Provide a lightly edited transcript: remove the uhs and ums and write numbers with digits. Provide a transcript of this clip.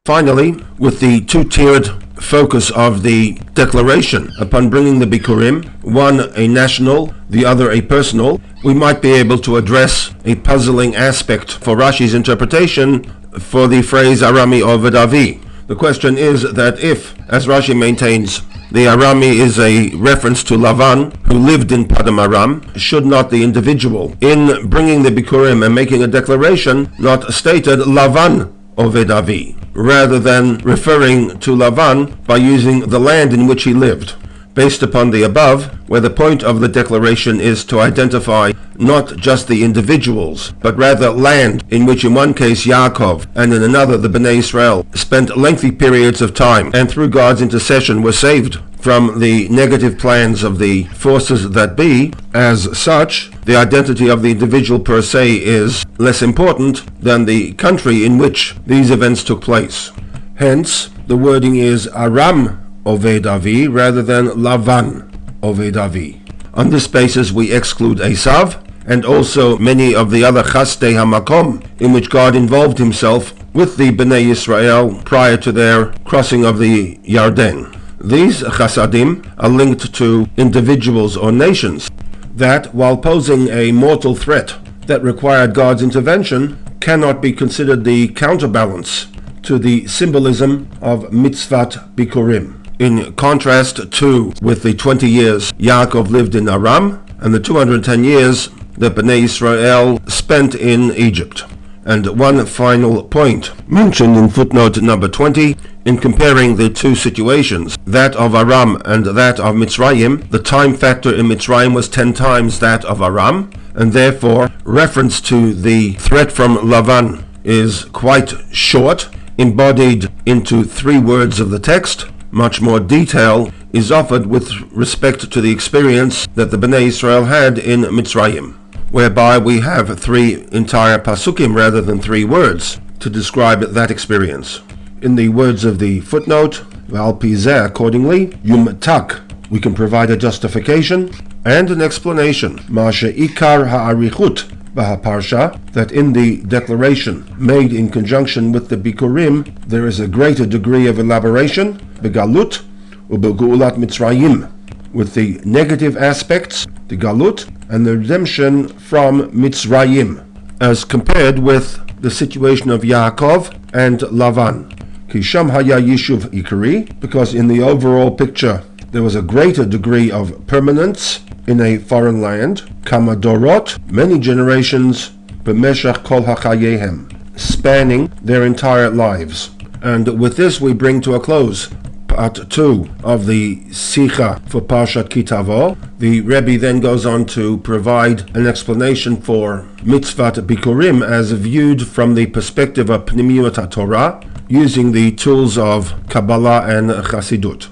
Finally, with the two-tiered focus of the declaration upon bringing the Bikurim, one a national, the other a personal, we might be able to address a puzzling aspect for Rashi's interpretation for the phrase Arami Oved Avi. The question is that if, as Rashi maintains, the Arami is a reference to Lavan, who lived in Padam Aram, should not the individual, in bringing the Bikurim and making a declaration, not stated Lavan Oved Avi, rather than referring to Lavan by using the land in which he lived? Based upon the above, where the point of the declaration is to identify not just the individuals, but rather land in which in one case Yaakov and in another the Bnei Israel spent lengthy periods of time and through God's intercession were saved from the negative plans of the forces that be. As such, the identity of the individual per se is less important than the country in which these events took place. Hence, the wording is Aram Oved Avi rather than Lavan Oved Avi. On this basis we exclude Esav and also many of the other Chasdei HaMakom in which God involved himself with the Bnei Israel prior to their crossing of the Yarden. These Chasadim are linked to individuals or nations that, while posing a mortal threat that required God's intervention, cannot be considered the counterbalance to the symbolism of Mitzvat Bikurim. In contrast to with the 20 years Yaakov lived in Aram and the 210 years that Bnei Israel spent in Egypt. And one final point mentioned in footnote number 20, in comparing the two situations, that of Aram and that of Mitzrayim, the time factor in Mitzrayim was 10 times that of Aram, and therefore reference to the threat from Lavan is quite short, embodied into 3 words of the text. Much more detail is offered with respect to the experience that the Bnei Israel had in Mitzrayim, whereby we have 3 entire pasukim rather than 3 words to describe that experience. In the words of the footnote, Val Pizeh, accordingly, Yumtak, we can provide a justification and an explanation, Masha Ikar Ha'arichut Parsha, that in the declaration made in conjunction with the Bikurim there is a greater degree of elaboration, Begalut Ubegulat Mitzrayim, with the negative aspects, the Galut, and the redemption from Mitzrayim, as compared with the situation of Yaakov and Lavan. Kisham Haya Yishuv Ikari, because in the overall picture there was a greater degree of permanence in a foreign land, Kama Dorot, many generations, B'meshach Kol HaChayehem, spanning their entire lives. And with this we bring to a close Part 2 of the SICHAH for Parshat Ki Tavo. The Rebbe then goes on to provide an explanation for Mitzvat Bikurim as viewed from the perspective of Pnimiyut HaTorah, using the tools of Kabbalah and Chassidut.